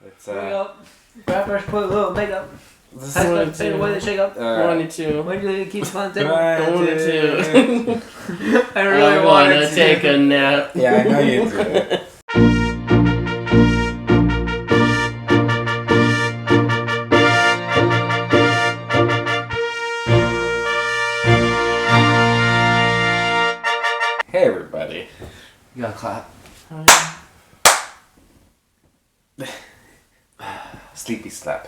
It's Rappers put a little makeup. Say the way they shake up. 1 and 2. When do you keep fun? 1 and 2. I really want to take a nap. Yeah, I know you do. Hey everybody. You gotta clap. Sleepy slap.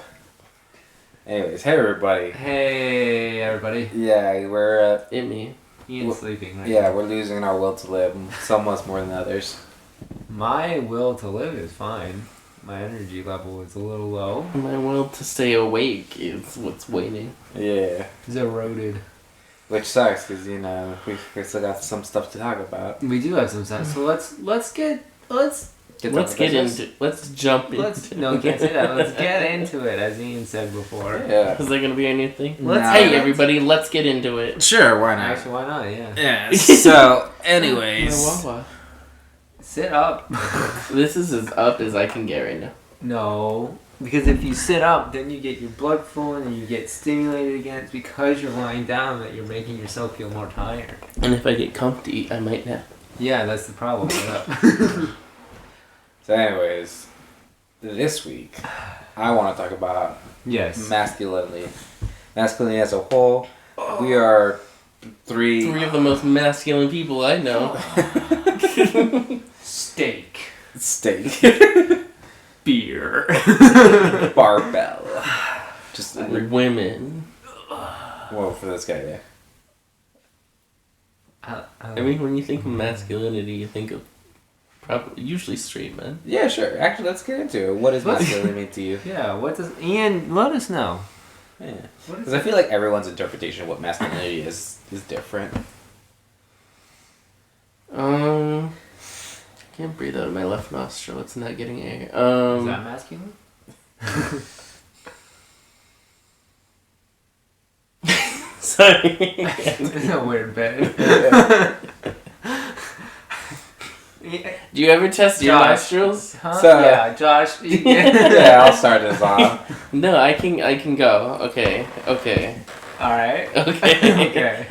Anyways, hey everybody. Hey everybody. Yeah, we're me. Ian's sleeping right yeah, now. we're losing our will to live. Some of us more than others. My will to live is fine. My energy level is a little low. My will to stay awake is what's waiting. Yeah. It's eroded. Which sucks because we still got some stuff to talk about. We do have some sense. So let's jump in. No, you can't say that. Let's get into it, as Ian said before. Yeah. Is that gonna be a new thing? Hey everybody, let's get into it. Sure, why not? Actually, why not? Yeah. Yeah. So, anyways. Sit up. This is as up as I can get right now. No, because if you sit up, then you get your blood flowing and you get stimulated again. It's because you're lying down that you're making yourself feel more tired. And if I get comfy, I might nap. Yeah, that's the problem with that. So, anyways, this week I want to talk about masculinity. Masculinity as a whole. We are three of the most masculine people I know. Steak. Beer. Barbell. Just women. Well, for this guy, yeah. I mean, when you think of masculinity, you think of usually straight men. Yeah, sure. Actually, let's get into it. What does masculinity mean to you? Yeah, what does... Ian, let us know. Yeah. Because I feel like everyone's interpretation of what masculinity is different. I can't breathe out of my left nostril. It's not getting air. Is that masculine? Sorry. It's a weird bed. Do you ever test your nostrils? Huh? So, yeah, Josh. Yeah, I'll start this off. No, I can go. Okay. Alright. Okay. Okay.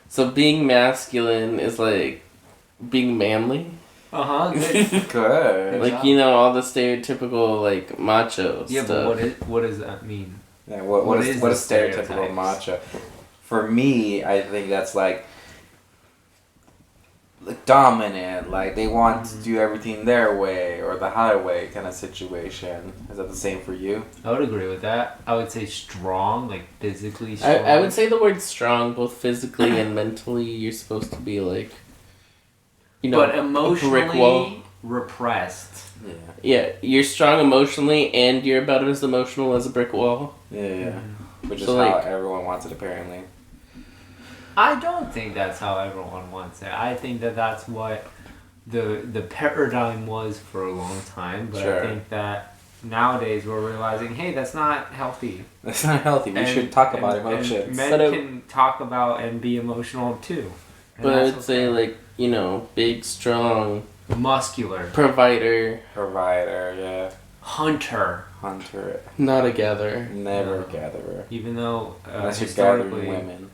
So being masculine is like being manly. Good. Good. Like, you know, all the stereotypical like macho Yeah, stuff. but what does that mean? Yeah, what is stereotypical stereotypes? macho? For me, I think that's like dominant, like they want to do everything their way or the highway kind of situation. Is that the same for you? I would agree with that. I would say strong, like physically strong. I would say the word strong, both physically and mentally. You're supposed to be like, you know, but emotionally a brick wall. Repressed. Yeah. Yeah, you're strong emotionally, and you're about as emotional as a brick wall. Yeah. Mm-hmm. Which is So, how like, everyone wants it, apparently. I don't think that's how everyone wants it. I think that that's what the paradigm was for a long time. But Sure. I think that nowadays we're realizing, hey, that's not healthy. That's not healthy. We should talk about emotions. And men can talk about and be emotional too. And But I that's would say, okay. like, you know, big, strong, muscular, provider, yeah. hunter. not a gatherer. Never gatherer. Even though Unless you're gathering historically, women.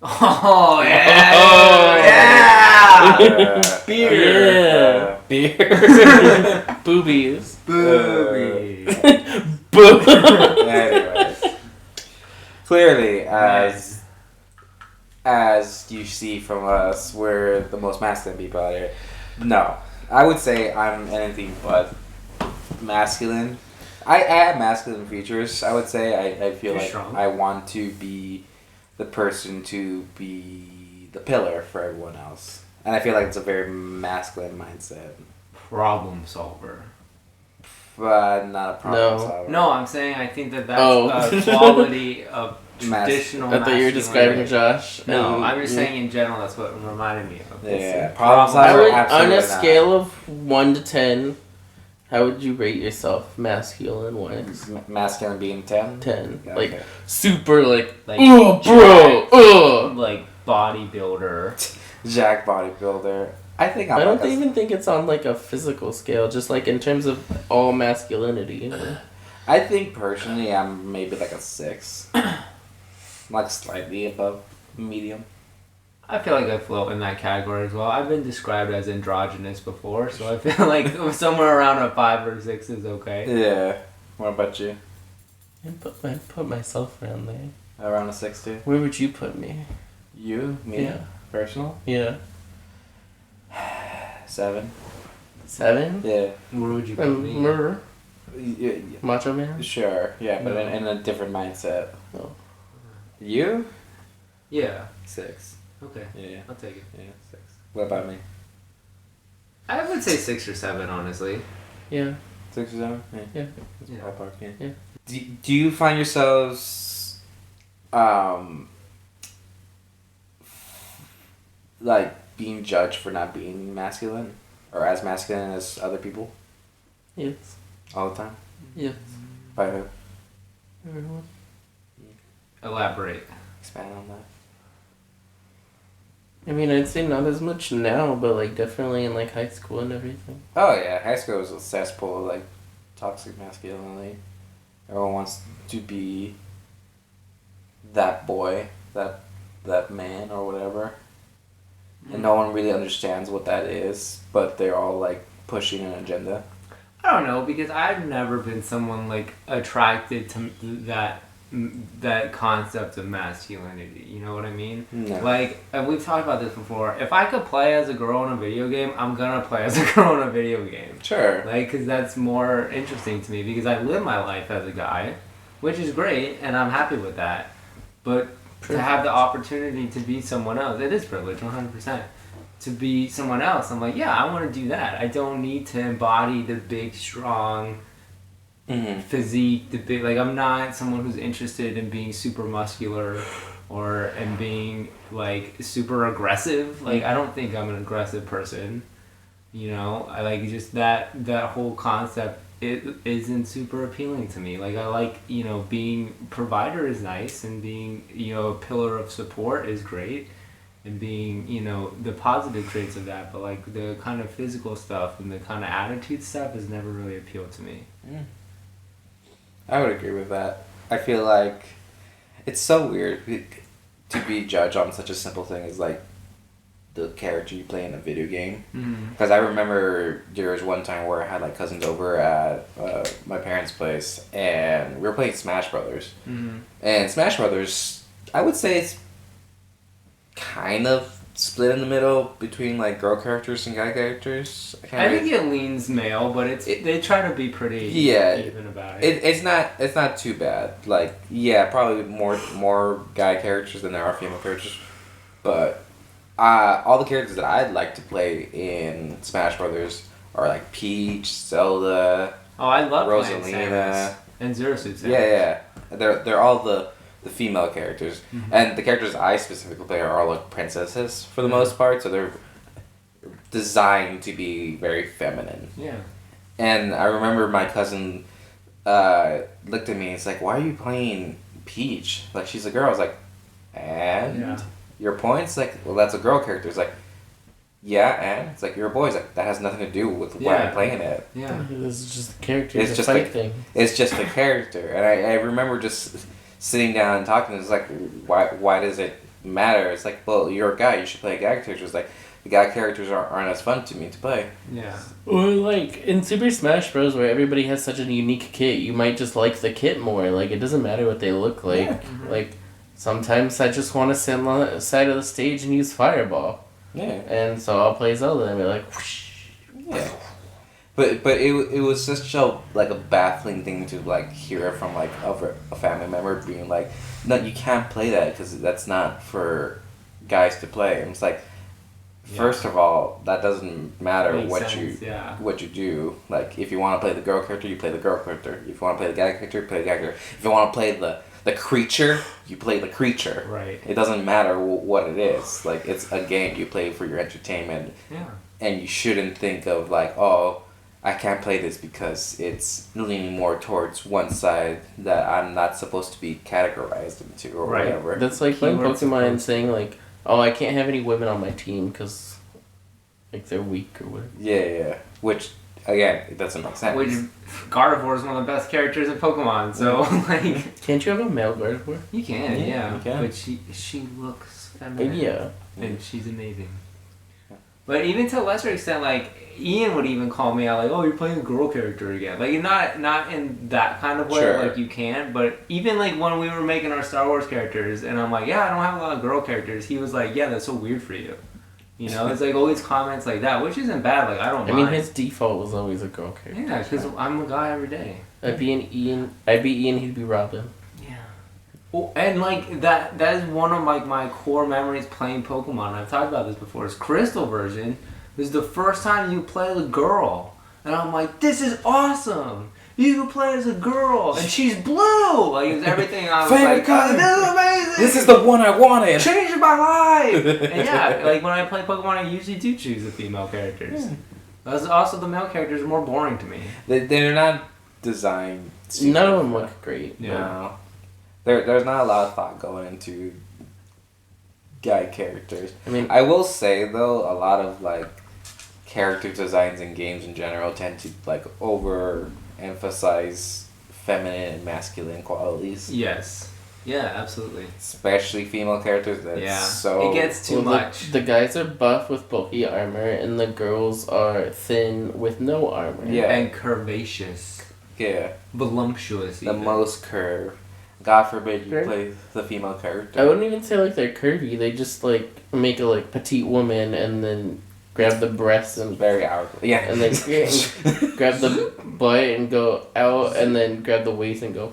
Oh yeah! Oh, yeah! Beer. Beer. Boobies. Boobies. Anyways, clearly, as you see from us, we're the most masculine people out here. No, I would say I'm anything but masculine. I have masculine features. I would say I feel You're like strong. I want to be the person to be the pillar for everyone else, and I feel like it's a very masculine mindset. Problem solver. But not a problem No. solver. No, I'm saying I think that that's a quality of traditional I thought you were describing masculinity. Josh. No, and I'm just you- saying in general that's what it reminded me of. Yeah, Problem I solver, would, on absolutely a not. scale of 1 to 10, how would you rate yourself masculine wise? Masculine being 10? 10. Yeah, Like, okay. super, like Like, oh, bro, Like bodybuilder. Jack bodybuilder. I think I don't even think it's on like a physical scale, just like in terms of all masculinity. You know? I think personally I'm maybe like a 6. Like slightly above medium. I feel like I float in that category as well. I've been described as androgynous before, so I feel like somewhere around a 5 or 6 is okay. Yeah. What about you? I put myself around there. Around a 6 too? Where would you put me? You? Me? Yeah. Personal? Yeah. 7. 7? Yeah. Where would you put me? Murder. Yeah. Macho Man? Sure. Yeah, but No. in a different mindset. No. You? Yeah. 6. Okay. Yeah. I'll take it. Yeah, 6. What about me? I would say 6 or 7, honestly. Yeah. 6 or 7? Yeah. Yeah. That's Yeah. ballpark, yeah. Yeah. Do you find yourselves like being judged for not being masculine or as masculine as other people Yes. all the time? Yes. By who? Everyone. Elaborate. Expand on that. I mean, I'd say not as much now, but like definitely in like high school and everything. Oh yeah, high school was a cesspool of like toxic masculinity. Everyone wants to be that boy, that man or whatever. And no one really understands what that is, but they're all like pushing an agenda. I don't know, because I've never been someone like attracted to that concept of masculinity. You know what I mean? No. Like, and we've talked about this before. If I could play as a girl in a video game, I'm gonna play as a girl in a video game. Sure. Like, because that's more interesting to me, because I live my life as a guy, which is great, and I'm happy with that. But to have the opportunity to be someone else, it is privilege, 100%. To be someone else, I'm like, yeah, I want to do that. I don't need to embody the big, strong physique, the big, like, I'm not someone who's interested in being super muscular or in being like super aggressive. Like, I don't think I'm an aggressive person. You know, I like just that whole concept. It isn't super appealing to me. Like, I like, you know, being provider is nice, and being, you know, a pillar of support is great, and being, you know, the positive traits of that. But like the kind of physical stuff and the kind of attitude stuff has never really appealed to me. I would agree with that. I feel like it's so weird to be judged on such a simple thing as like the character you play in a video game. Because I remember there was one time where I had like cousins over at my parents' place, and we were playing Smash Brothers. And Smash Brothers, I would say it's kind of split in the middle between like girl characters and guy characters. I think it leans male, but they try to be pretty even about it. It's not too bad. Like, yeah, probably more guy characters than there are female characters, but all the characters that I'd like to play in Smash Brothers are like Peach, Zelda. Oh, I love Rosalina playing Samus and Zero Suit Samus. Yeah. They're all the female characters, and the characters I specifically play are all like princesses for the most part, so they're designed to be very feminine. Yeah. And I remember my cousin looked at me and it's like, "Why are you playing Peach? Like, she's a girl." I was like, "And your points?" Like, "Well, that's a girl character." It's like, "Yeah, and?" It's like, "You're a boy." It's like, that has nothing to do with why I'm playing it. Yeah. This is just the character. It's just fight like, thing. It's just a character. And I remember just sitting down and talking. It's like, why does it matter? It's like, well, you're a guy. You should play guy characters. Like, the guy characters aren't as fun to me to play. Yeah. Or like in Super Smash Bros, where everybody has such a unique kit, you might just like the kit more. Like, it doesn't matter what they look like. Yeah. Like, sometimes I just want to sit on the side of the stage and use Fireball. Yeah. And so I'll play Zelda and be like, whoosh. Yeah. But it was such a baffling thing to like hear from like a family member being like, "No, you can't play that because that's not for guys to play." And it's like, first of all, that doesn't matter what you do. Like, if you want to play the girl character, you play the girl character. If you want to play the guy character, you play the guy character. If you want to play the creature, you play the creature. Right. It doesn't matter what it is. Like, it's a game you play for your entertainment. Yeah. And you shouldn't think of like, oh, I can't play this because it's leaning more towards one side that I'm not supposed to be categorized into or whatever. That's like playing Pokemon and saying like, oh, I can't have any women on my team because Like they're weak or whatever. Yeah. Which, again, it doesn't make sense. Which Gardevoir is one of the best characters in Pokemon, so like Can't you have a male Gardevoir? you can, yeah. you can. But she looks feminine. Yeah. And she's amazing. But even to a lesser extent, like Ian would even call me out, like, "Oh, you're playing a girl character again." Like not in that kind of way, Sure. like you can. But even like when we were making our Star Wars characters, and I'm like, "Yeah, I don't have a lot of girl characters." He was like, "Yeah, that's so weird for you." You know, it's like always comments like that, which isn't bad. Like I don't. I mean, mind. his default was always a girl character. Yeah, because I'm a guy every day. I'd be Ian, he'd be Robin. Yeah. Well, and like that is one of like my core memories playing Pokemon. I've talked about this before. His Crystal version was the first time you play the girl. And I'm like, this is awesome. You can play as a girl and she's blue. Like it was everything I was Favorite like, color. this is amazing. This is the one I wanted. Changed my life. And yeah, like when I play Pokemon, I usually do choose the female characters. That's also the male characters are more boring to me. They're not designed. None of them look great. Yeah. No. There's not a lot of thought going into guy characters. I mean, I will say though, a lot of like character designs in games in general tend to like overemphasize feminine and masculine qualities. Yes. Yeah, absolutely. Especially female characters. That's so. It gets too much. The guys are buff with bulky armor, and the girls are thin with no armor. Yeah. And curvaceous. Yeah. Voluptuous. The even. most curve. God forbid you Curve? play the female character. I wouldn't even say like they're curvy. They just like make a like petite woman and then grab the breasts and Very hourly. Yeah. and then grab the butt and go out and then grab the waist and go.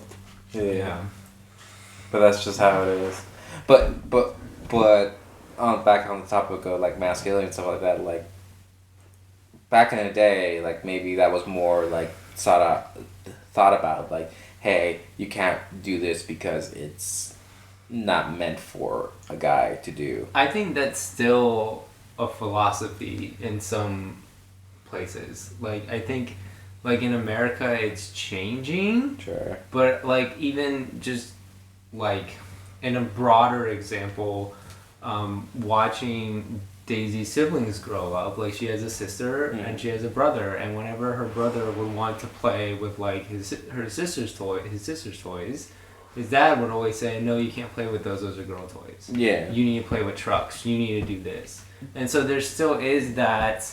Yeah. But that's just how it is. But back on the topic of like masculinity and stuff like that, like back in the day, like maybe that was more like thought about, like, hey, you can't do this because it's not meant for a guy to do. I think that's still a philosophy in some places. Like I think like in America it's changing. Sure. But like even just like in a broader example, watching Daisy's siblings grow up, like she has a sister and she has a brother, and whenever her brother would want to play with like his sister's toys, his dad would always say, "No, you can't play with those are girl toys. Yeah. You need to play with trucks. You need to do this." And so there still is that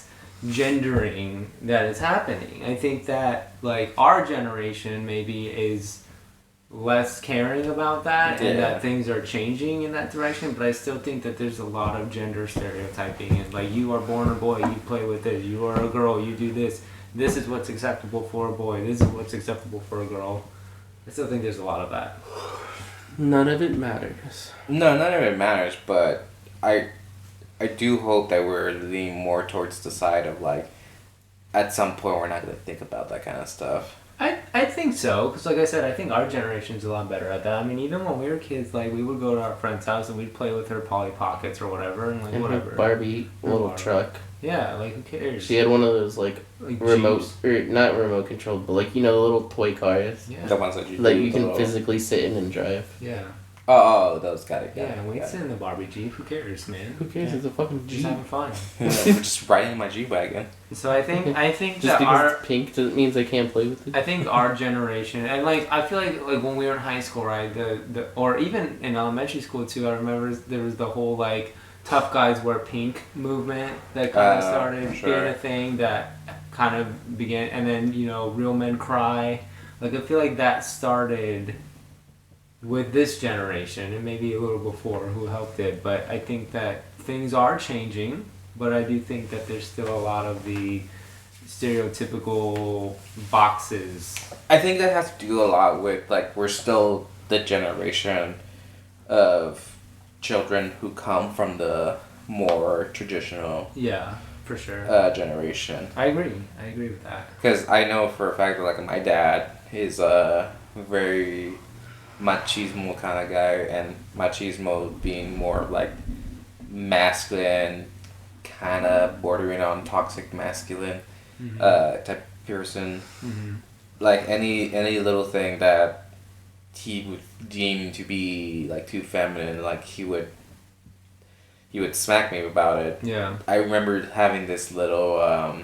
gendering that is happening. I think that like our generation maybe is less caring about that and that things are changing in that direction, but I still think that there's a lot of gender stereotyping and like you are born a boy, you play with this, you are a girl, you do this is what's acceptable for a boy, this is what's acceptable for a girl. I still think there's a lot of that. None of it matters. No, none of it matters, but I do hope that we're leaning more towards the side of like at some point we're not going to think about that kind of stuff. I think so, because like I said, I think our generation's a lot better at that. I mean, even when we were kids, like we would go to our friend's house and we'd play with her Polly Pockets or whatever, and like And whatever. her Barbie little truck. Yeah, like who cares? She had one of those like remote, Jeeps. or not remote controlled, but like, you know, the little toy cars. Yeah. The ones that you Like do you can little- physically sit in and drive. Yeah. Oh, those got it. Yeah, and we sit in the Barbie Jeep. Who cares, man? Who cares? It's a fucking Just Jeep. having fun. Just riding in my G-Wagon. So I think Just that because it's pink doesn't means I can't play with it. I think our generation, and like I feel like when we were in high school, right, the or even in elementary school too, I remember there was the whole like tough guys wear pink movement that kind of started sure. being a thing that kind of began, and then you know real men cry. Like I feel like that started with this generation, and maybe a little before who helped it, but I think that things are changing, but I do think that there's still a lot of the stereotypical boxes. I think that has to do a lot with like we're still the generation of children who come from the more traditional Yeah, for sure. generation. I agree with that. Because I know for a fact that like my dad is a very machismo kind of guy, and machismo being more like masculine, kind of bordering on toxic masculine type person. Mm-hmm. Like any little thing that he would deem to be like too feminine, like he would he would smack me about it. Yeah. I remember having this little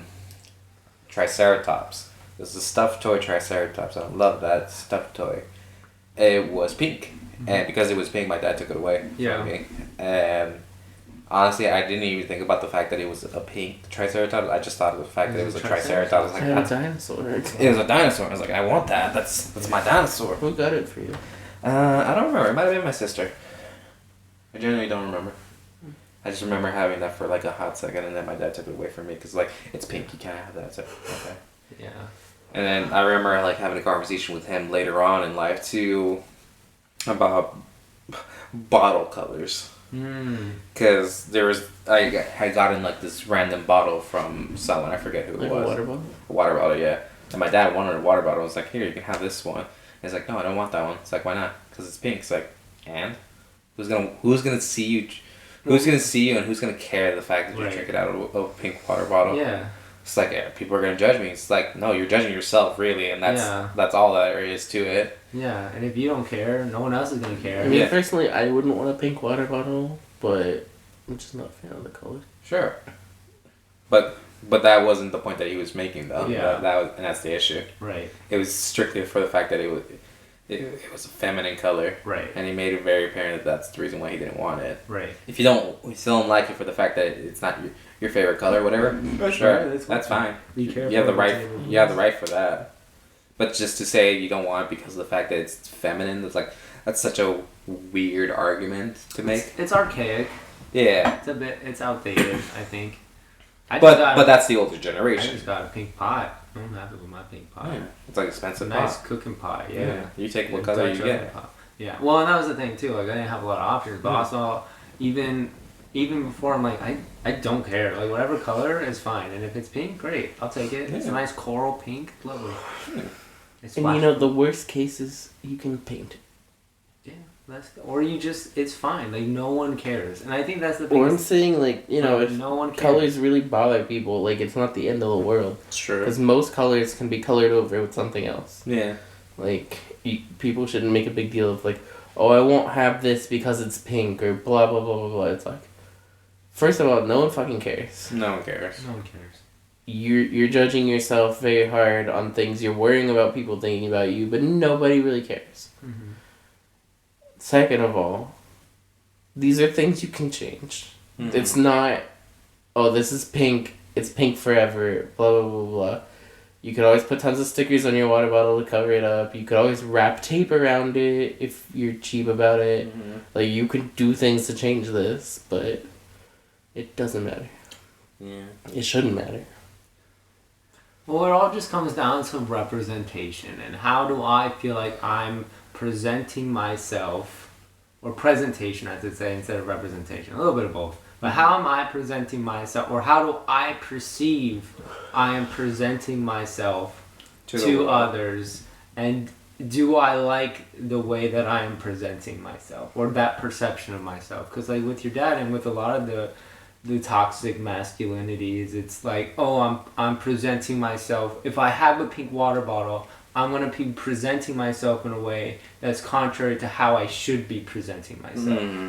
Triceratops. There's a stuffed toy Triceratops. I love that stuffed toy. It was pink, and because it was pink, my dad took it away from me. And honestly, I didn't even think about the fact that it was a pink Triceratops. I just thought of the fact that it was a Triceratops. I had a dinosaur. It was a dinosaur. I was like, I want that. That's my dinosaur. Who got it for you? I don't remember. It might have been my sister. I generally don't remember. I just remember having that for like a hot second, and then my dad took it away from me because like it's pink, you can't have that. So okay. Yeah. And then I remember like having a conversation with him later on in life too about bottle colors. Because there was I had gotten like this random bottle from someone, I forget who it was. A water bottle. A water bottle, yeah. And my dad wanted a water bottle. I was like, here, you can have this one. And he's like, no, I don't want that one. It's like, why not? Because it's pink. It's like, and who's gonna see you? Who's gonna see you and who's gonna care the fact that you're drinking out of a pink water bottle? Yeah. It's like, yeah, people are gonna judge me. It's like, no, you're judging yourself, really, and that's all there is to it. Yeah, and if you don't care, no one else is gonna care. I mean, personally, I wouldn't want a pink water bottle, but I'm just not a fan of the color. Sure. But that wasn't the point that he was making, though. Yeah. And that's the issue. Right. It was strictly for the fact that it was a feminine color. Right. And he made it very apparent that that's the reason why he didn't want it. Right. If you still don't like it for the fact that it's not your favorite color, whatever, sure, that's fine. Be careful. You have the right. You have the right for that. But just to say you don't want it because of the fact that it's feminine, that's such a weird argument to make. It's archaic. Yeah. It's outdated, I think. But that's the older generation. I just got a pink pot. I'm happy with my pink pot. Yeah. It's like expensive pot. Nice cooking pot, yeah. You take what color you get. Pot. Yeah. Well, and that was the thing too. Like I didn't have a lot of options, but also even before I'm like I don't care. Like whatever color is fine, and if it's pink, great. I'll take it. Yeah. It's a nice coral pink, lovely. It's and the worst cases you can paint. Yeah. Or it's fine. Like no one cares, and I think that's the thing. Or I'm saying if no one cares. Colors really bother people, like it's not the end of the world. Sure. Because most colors can be colored over with something else. Yeah. Like people shouldn't make a big deal of like, oh, I won't have this because it's pink or blah blah blah blah blah. It's like, first of all, no one fucking cares. No one cares. No one cares. You're judging yourself very hard on things. You're worrying about people thinking about you, but nobody really cares. Mm-hmm. Second of all, these are things you can change. Mm-hmm. It's not, oh, this is pink, it's pink forever, blah, blah, blah, blah. You could always put tons of stickers on your water bottle to cover it up. You could always wrap tape around it if you're cheap about it. Mm-hmm. Like, you could do things to change this, but it doesn't matter. Yeah. It shouldn't matter. Well, it all just comes down to representation, and how do I feel like I'm presenting myself, or presentation I should say instead of representation, a little bit of both, but how am I presenting myself, or how do I perceive I am presenting myself to others, and do I like the way that I am presenting myself, or that perception of myself? Because like with your dad and with a lot of the toxic masculinities, it's like, oh, I'm presenting myself. If I have a pink water bottle, I'm going to be presenting myself in a way that's contrary to how I should be presenting myself. Mm-hmm.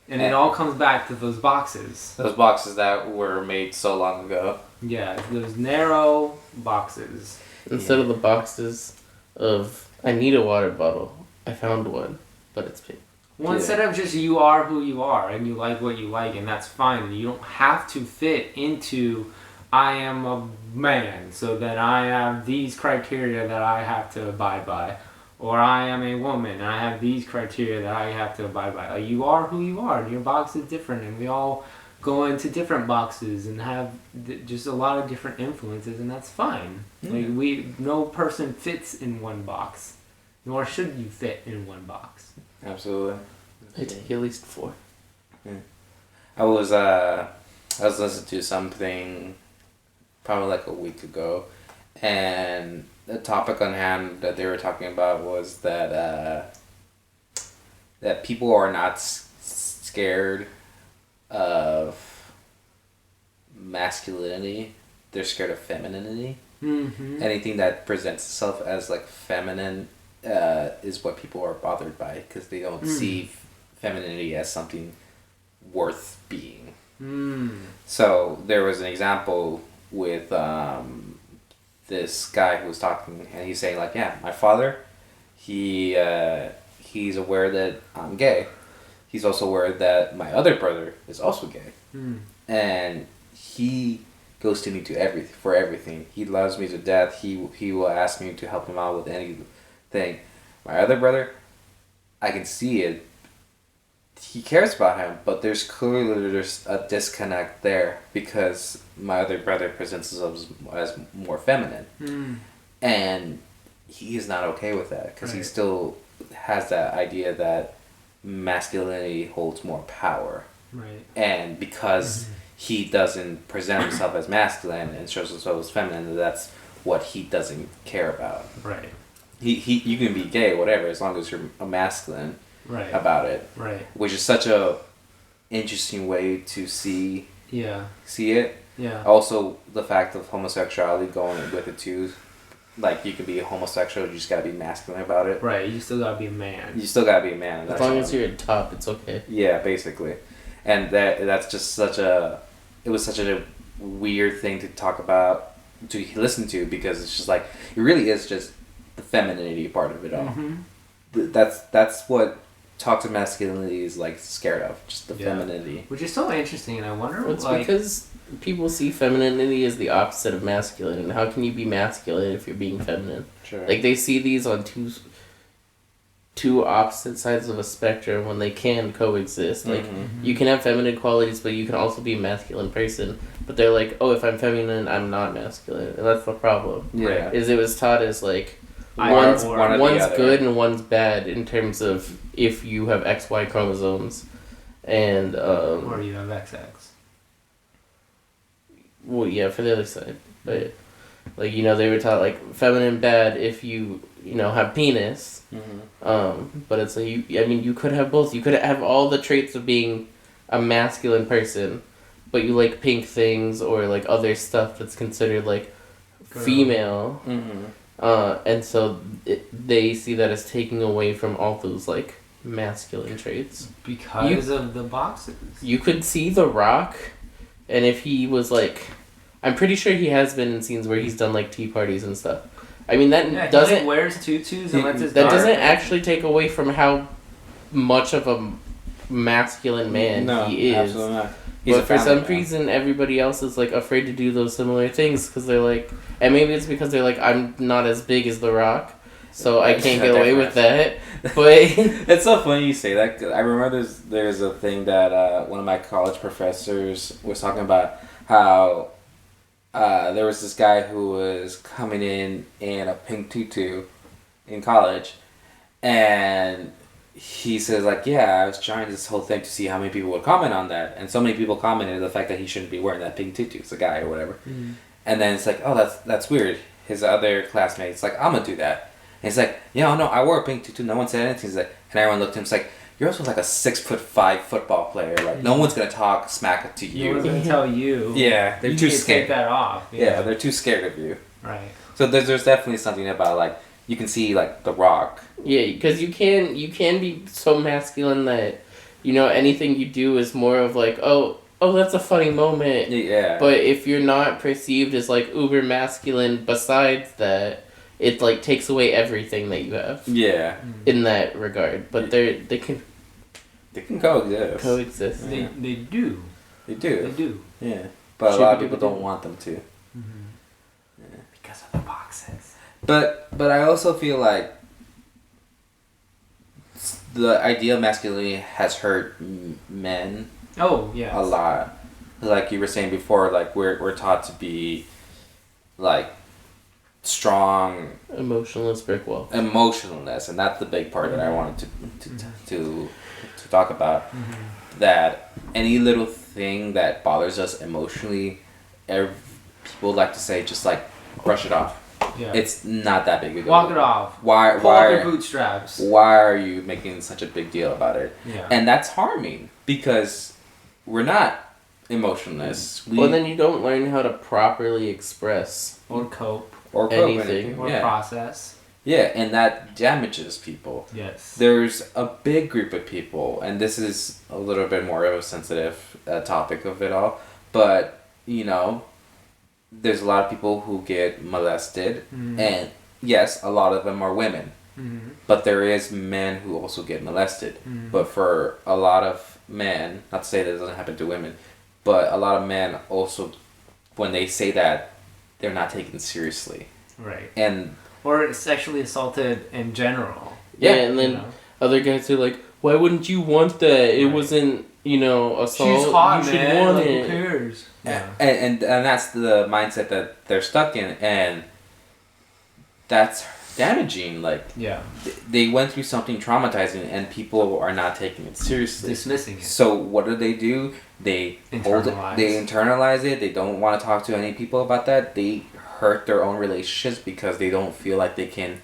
And it all comes back to those boxes. Those boxes that were made so long ago. Yeah, those narrow boxes. Instead of the boxes of, I need a water bottle, I found one, but it's pink. Well, instead of just you are who you are and you like what you like and that's fine. And you don't have to fit into, I am a man, so then I have these criteria that I have to abide by. Or I am a woman and I have these criteria that I have to abide by. Like, you are who you are and your box is different and we all go into different boxes and have just a lot of different influences and that's fine. Mm-hmm. Like no person fits in one box, nor should you fit in one box. Absolutely. I take at least 4. Yeah. I was listening to something probably like a week ago, and the topic on hand that they were talking about was that that people are not scared of masculinity; they're scared of femininity. Mm-hmm. Anything that presents itself as like feminine is what people are bothered by because they don't see femininity as something worth being. Mm. So there was an example with this guy who was talking, and he's saying like, yeah, my father, he's aware that I'm gay. He's also aware that my other brother is also gay, and he goes to me for everything. He loves me to death. He will ask me to help him out with anything. My other brother, I can see it. He cares about him, but there's a disconnect there because my other brother presents himself as more feminine, and he is not okay with that because he still has that idea that masculinity holds more power, right? And because he doesn't present himself as masculine and shows himself as feminine, that's what he doesn't care about. Right. You can be gay, whatever, as long as you're a masculine. Right. About it. Right. Which is such a interesting way to see it. Yeah. Also, the fact of homosexuality going with it too. Like, you can be a homosexual, you just gotta be masculine about it. Right, you still gotta be a man. You still gotta be a man. As long as you're at top, it's okay. Yeah, basically. And that's just it was such a weird thing to talk about, to listen to, because it's just like, it really is just the femininity part of it all. That's what toxic masculinity is like scared of, just the femininity. Which is so interesting, and I wonder it's because people see femininity as the opposite of masculine, and how can you be masculine if you're being feminine? Sure. Like, they see these on two opposite sides of a spectrum when they can coexist. Like, you can have feminine qualities, but you can also be a masculine person. But they're like, oh, if I'm feminine, I'm not masculine, and that's the problem. Yeah. Is it was taught as like, one's good and one's bad in terms of if you have XY chromosomes, and or you have XX. Well, yeah, for the other side, but like, they were taught like feminine bad if you have penis, but it's like you could have both. You could have all the traits of being a masculine person, but you like pink things or like other stuff that's considered like female. And so they see that as taking away from all those like masculine traits because of the boxes. You could see The Rock, and if he was like, I'm pretty sure he has been in scenes where he's done like tea parties and stuff. I mean, that doesn't he wears tutus and lets his that doesn't actually take away from how much of a masculine man he is. Absolutely not. But for some reason, everybody else is like afraid to do those similar things because they're like, and maybe it's because they're like, I'm not as big as The Rock, so I can't get away with that. But it's so funny you say that, 'cause I remember there's a thing that one of my college professors was talking about, how there was this guy who was coming in a pink tutu in college, and he says like, yeah, I was trying this whole thing to see how many people would comment on that, and so many people commented the fact that he shouldn't be wearing that pink tutu. It's a guy or whatever, and then it's like, oh, that's weird. His other classmates like, I'm gonna do that. And he's like, yeah, no, I wore a pink tutu. No one said anything. He's like, and everyone looked at him. It's like, you're also like a 6'5" football player. Like, no one's gonna talk smack to you. No one's gonna tell you. Yeah, they're too scared. Take that off. Yeah, they're too scared of you. Right. So there's definitely something about like, you can see like The Rock. Yeah, because you can be so masculine that anything you do is more of like, oh, that's a funny moment. Yeah. But if you're not perceived as like uber masculine besides that, it like takes away everything that you have. Yeah. In that regard, but they can coexist. Coexist. They do. They do. They do. Yeah. But a lot of people don't want them to. Yeah. Because of the boxes. But I also feel like the idea of masculinity has hurt men. Oh, yeah. A lot. Like you were saying before, like we're taught to be like strong, emotionless brick wall. Emotionless, and that's the big part that I wanted to talk about. That any little thing that bothers us emotionally, people like to say just like brush it off. Yeah. It's not that big a deal. Walk it off. Why? Pull up your bootstraps. Why are you making such a big deal about it? Yeah. And that's harming because we're not emotionless. Well, then you don't learn how to properly express or cope or anything or process. Yeah, and that damages people. Yes. There's a big group of people, and this is a little bit more of a sensitive topic of it all, but, you know, there's a lot of people who get molested, and yes, a lot of them are women, but there is men who also get molested. But for a lot of men, not to say that it doesn't happen to women, but a lot of men also, when they say that, they're not taken seriously. Right. And or sexually assaulted in general. Yeah, and then other guys are like, why wouldn't you want that? It wasn't, you know, assault. She's hot, you man. should want like, it. Who cares? Yeah. And that's the mindset that they're stuck in, and that's damaging. Like, Yeah. they went through something traumatizing, and people are not taking it seriously. Dismissing it. So what do? They hold it. They internalize it. They don't want to talk to any people about that. They hurt their own relationships because they don't feel like they can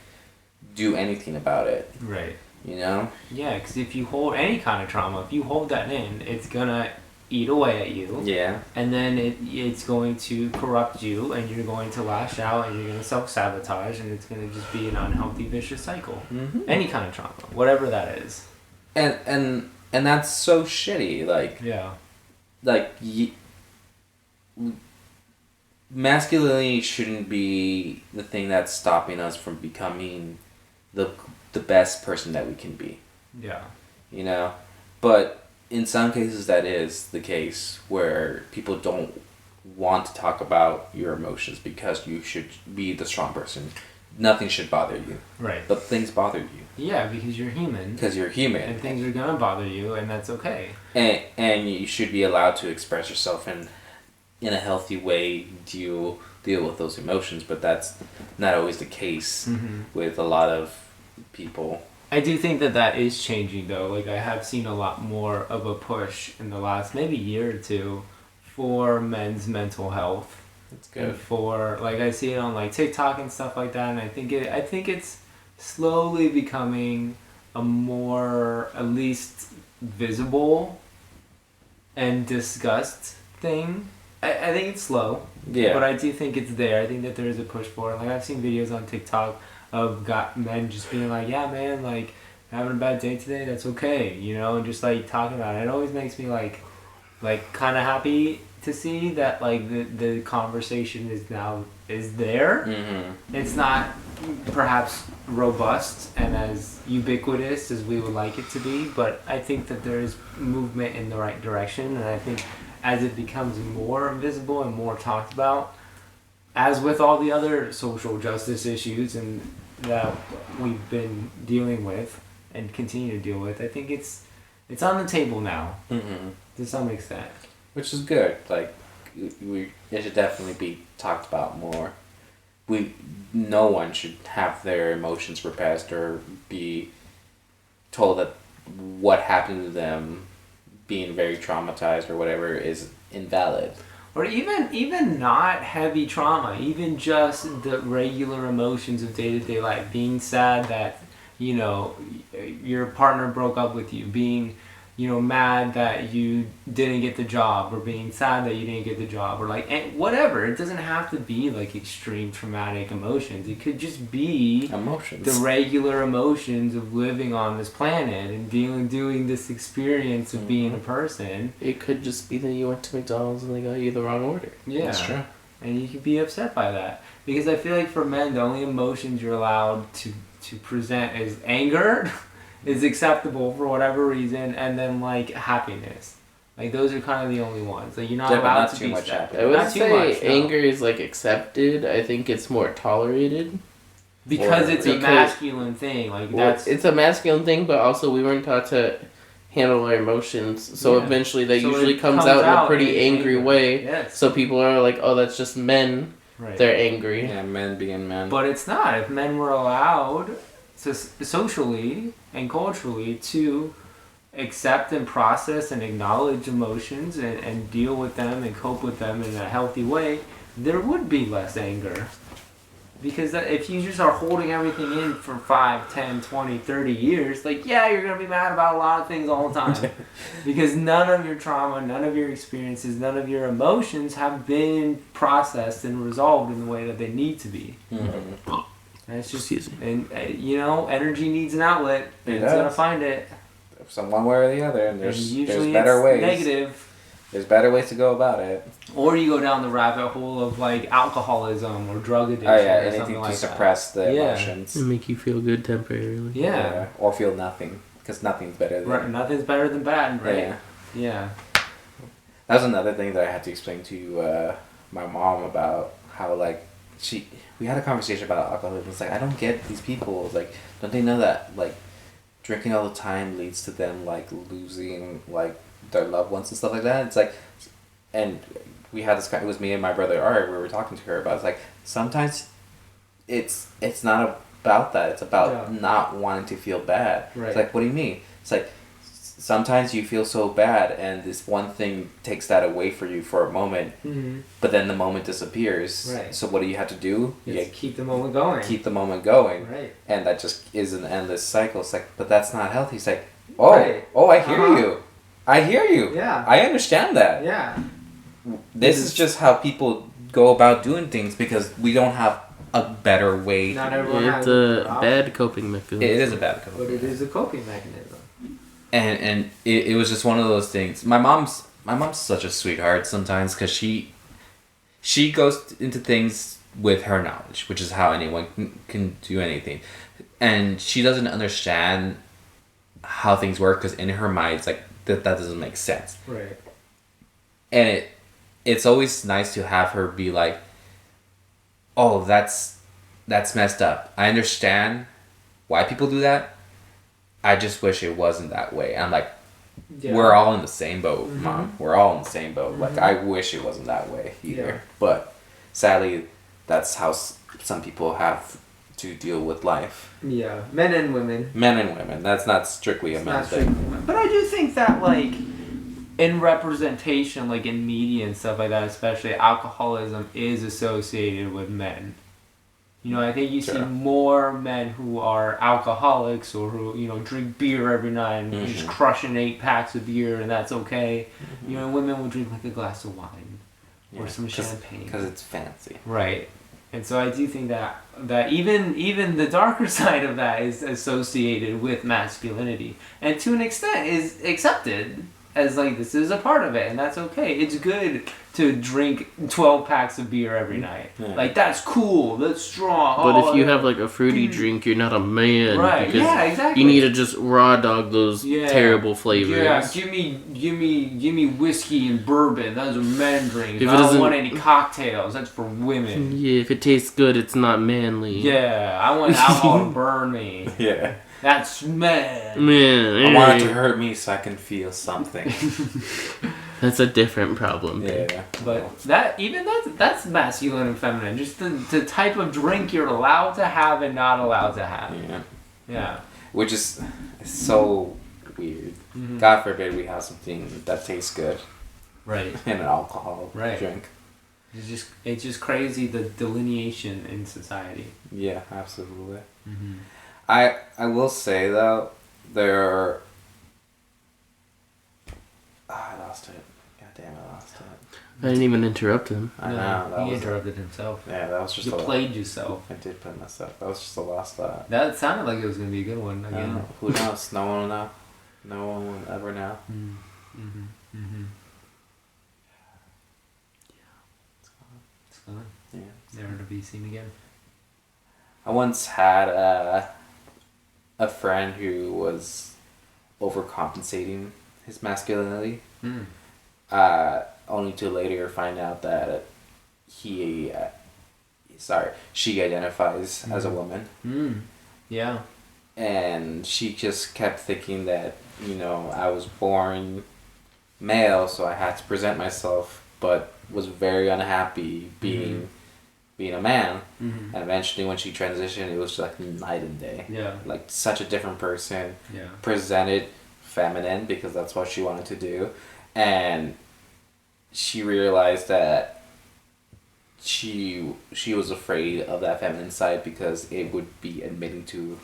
do anything about it. Right. You know? Yeah, because if you hold any kind of trauma, if you hold that in, it's gonna eat away at you. Yeah. And then it's going to corrupt you, and you're going to lash out, and you're going to self-sabotage, and it's going to just be an unhealthy, vicious cycle. Any kind of trauma, whatever that is. And that's so shitty. Like, yeah. Like, masculinity shouldn't be the thing that's stopping us from becoming the best person that we can be. Yeah. You know? But in some cases that is the case, where people don't want to talk about your emotions because you should be the strong person. Nothing should bother you. Right. But things bother you. Yeah, because you're human. Because you're human. And things are going to bother you, and that's okay. And you should be allowed to express yourself in a healthy way, deal with those emotions, but that's not always the case with a lot of people. I do think that is changing, though. Like, I have seen a lot more of a push in the last maybe year or two for men's mental health. That's good. And for, like, I see it on, like, TikTok and stuff like that, and I think it's slowly becoming a more, at least, visible and discussed thing. I think it's slow. Yeah. But I do think it's there. I think that there is a push for it. Like, I've seen videos on TikTok of men just being like, yeah, man, like, having a bad day today, that's okay, you know, and just, like, talking about it. It always makes me, like kind of happy to see that, like, the conversation is there. It's not perhaps robust and as ubiquitous as we would like it to be, but I think that there is movement in the right direction, and I think as it becomes more visible and more talked about, as with all the other social justice issues and that we've been dealing with and continue to deal with, I think it's on the table now to some extent. Which is good. Like, it should definitely be talked about more. No one should have their emotions repressed or be told that what happened to them being very traumatized or whatever is invalid. Or even not heavy trauma, even just the regular emotions of day-to-day life. Being sad that, you know, your partner broke up with you. Being, you know, mad that you didn't get the job, or being sad that you didn't get the job, or like whatever. It doesn't have to be like extreme traumatic emotions. It could just be emotions, the regular emotions of living on this planet and doing this experience of being a person. It could just be that you went to McDonald's and they got you the wrong order. Yeah, that's true. And you could be upset by that, because I feel like for men, the only emotions you're allowed to present is anger. Is acceptable for whatever reason, and then like happiness. Like, those are kind of the only ones. Like, you're not allowed to be sad. I would say anger is like accepted. I think it's more tolerated. Because it's a masculine thing. Like, it's a masculine thing, but also we weren't taught to handle our emotions. So eventually that usually comes out in a pretty angry way. Yes. So people are like, oh, that's just men. Right. They're angry. Yeah, men being men. But it's not. If men were allowed socially and culturally to accept and process and acknowledge emotions and deal with them and cope with them in a healthy way, there would be less anger. Because if you just are holding everything in for 5, 10, 20, 30 years, like, yeah, you're going to be mad about a lot of things all the time. Because none of your trauma, none of your experiences, none of your emotions have been processed and resolved in the way that they need to be. And it's just, Excuse me. and energy needs an outlet, and It it's gonna does. find it. Some one way or the other, and And there's usually better it's ways. negative. There's better ways to go about it. Or you go down the rabbit hole of like alcoholism or drug addiction Oh yeah, or anything something to like suppress the Yeah. emotions. And make you feel good temporarily. that. Yeah. Or feel nothing, because nothing's better than. Right. Nothing's better than bad, right? Yeah. Yeah. That was another thing that I had to explain to my mom about how like we had a conversation about alcoholism. It's like, I don't get these people. It's like, don't they know that like drinking all the time leads to them like losing like their loved ones and stuff like that? It's like, and we had this. It was me and my brother Art. We were talking to her about. It's like sometimes it's not about that. It's about not wanting to feel bad. Right. It's like, what do you mean? It's like sometimes you feel so bad, and this one thing takes that away for you for a moment, but then the moment disappears. Right. So what do you have to do? Just keep the moment going. Keep the moment going. Right. And that just is an endless cycle. It's like, but that's not healthy. It's like, oh, Right. I hear you. I hear you. Yeah. I understand that. Yeah. This is just how people go about doing things because we don't have a better way. Not everyone It's has a bad coping mechanism. It is a bad code. But it is a coping mechanism. And it was just one of those things. My mom's such a sweetheart sometimes because she goes into things with her knowledge, which is how anyone can do anything, and she doesn't understand how things work because in her mind it's like that doesn't make sense. Right. And it's always nice to have her be like, oh, that's messed up. I understand why people do that. I just wish it wasn't that way. I'm like, we're all in the same boat, Mom. We're all in the same boat. Like, I wish it wasn't that way either. Yeah. But sadly, that's how some people have to deal with life. Yeah. Men and women. Men and women. That's not strictly a men's thing. But I do think that, like, in representation, like in media and stuff like that, especially, alcoholism is associated with men. You know, I think you see more men who are alcoholics or who, drink beer every night and just crushing 8 packs of beer and that's okay. You know, women will drink like a glass of wine or some champagne. Because it's fancy. Right. And so I do think that even the darker side of that is associated with masculinity. And to an extent is accepted as like this is a part of it and that's okay. It's good to drink 12 packs of beer every night. Yeah. Like that's cool, that's strong. But if you have like a fruity drink, you're not a man. Right. Because yeah, exactly. You need to just raw dog those terrible flavors. Yeah, give me whiskey and bourbon. Those are men drinks. I don't want any cocktails. That's for women. Yeah, if it tastes good, it's not manly. Yeah, I want alcohol to burn me. Yeah. That's man. Man, I want it to hurt me so I can feel something. That's a different problem. Yeah. But that's masculine and feminine. Just the type of drink you're allowed to have and not allowed to have. Yeah. Yeah. Which is so weird. Mm-hmm. God forbid we have something that tastes good. Right. In an alcohol drink. It's just crazy the delineation in society. Yeah, absolutely. Mm-hmm. I will say though, there. I lost it. God damn, I lost it. I didn't even interrupt him. I know. He interrupted himself. Yeah, that was just. You played yourself. I did play myself. That was just a lost thought. That sounded like it was gonna be a good one again. Who knows? No one will know. No one will ever know. Mm-hmm. Mm-hmm. It's gone. Yeah. Never to be seen again. I once had a friend who was overcompensating his masculinity. Only to later find out that she identifies as a woman. Yeah. And she just kept thinking that, I was born male, so I had to present myself, but was very unhappy being a man. And eventually when she transitioned, it was like night and day. Yeah. Like such a different person. Yeah. Presented feminine because that's what she wanted to do. And she realized that she was afraid of that feminine side because it would be admitting to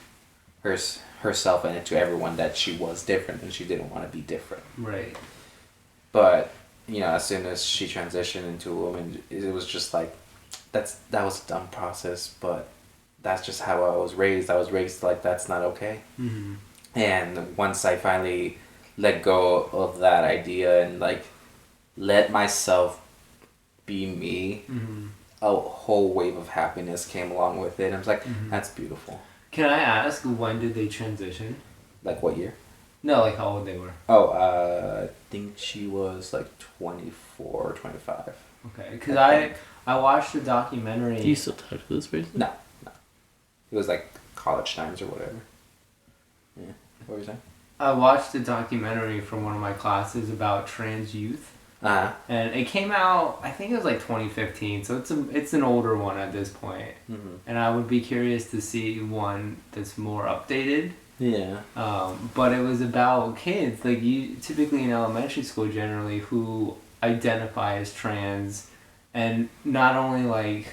herself and to everyone that she was different and she didn't want to be different. Right. But, as soon as she transitioned into a woman, it was just like, that was a dumb process, but that's just how I was raised. I was raised like that's not okay. Mm-hmm. And once I finally let go of that idea and like let myself be me, Mm-hmm. a whole wave of happiness came along with it. I was like, Mm-hmm. that's beautiful. Can I ask, when did they transition? Like what year? No, like how old they were. Oh, I think she was like 24 or 25. Okay, because I watched a documentary. Do you still talk to this person? No. It was like college times or whatever. Yeah. What were you saying? I watched a documentary from one of my classes about trans youth. Uh-huh. And it came out, I think it was like 2015, so it's an older one at this point. Mm-hmm. And I would be curious to see one that's more updated. Yeah. But it was about kids, like you typically in elementary school generally, who identify as trans, and not only like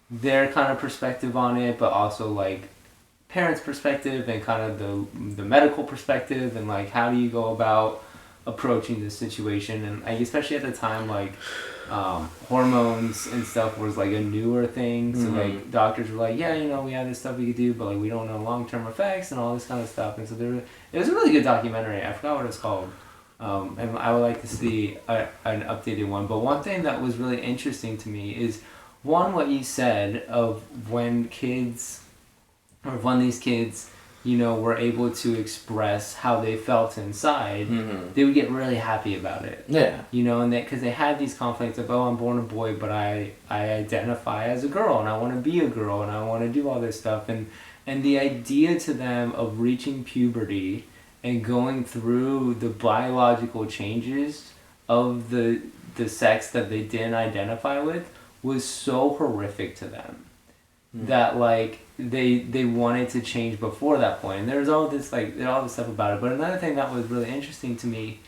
their kind of perspective on it, but also like parents' perspective and kind of the medical perspective, and like how do you go about approaching this situation. And like, especially at the time, like hormones and stuff was like a newer thing, so like doctors were like, yeah, you know, we have this stuff we could do, but like we don't know long-term effects and all this kind of stuff. And so it was a really good documentary. I forgot what it's called, and I would like to see an updated one. But one thing that was really interesting to me is what you said of when these kids, you know, were able to express how they felt inside, they would get really happy about it. Yeah. You know, and because they had these conflicts of, oh, I'm born a boy, but I identify as a girl, and I want to be a girl, and I want to do all this stuff. And the idea to them of reaching puberty and going through the biological changes of the sex that they didn't identify with was so horrific to them. That like they wanted to change before that point. And there's all this stuff about it. But another thing that was really interesting to me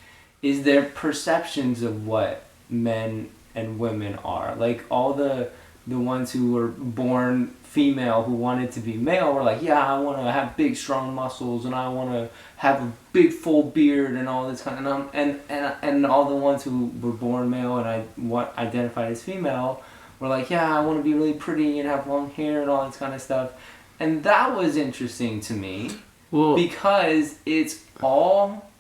is their perceptions of what men and women are. Like all the ones who were born female who wanted to be male were like, yeah, I want to have big strong muscles, and I want to have a big full beard and all this kind of, and all the ones who were born male and identified as female were like, yeah, I want to be really pretty and have long hair and all this kind of stuff. And that was interesting to me, because it's all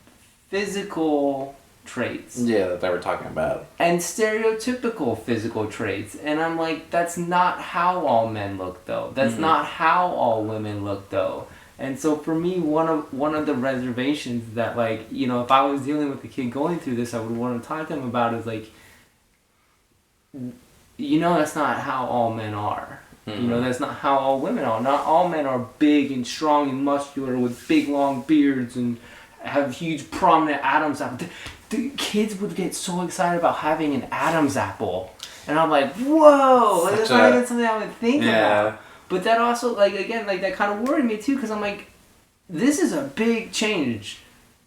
physical traits. Yeah, that they were talking about. And stereotypical physical traits. And I'm like, that's not how all men look, though. That's not how all women look, though. And so for me, one of the reservations that, like, you know, if I was dealing with a kid going through this, I would want to talk to him about is like, you know, that's not how all men are. You know, that's not how all women are. Not all men are big and strong and muscular with big long beards and have huge prominent Adam's apple. The kids would get so excited about having an Adam's apple. And I'm like, whoa! Like, that's not even something I would think about. But that also, like, again, like, that kind of worried me too, because I'm like, this is a big change.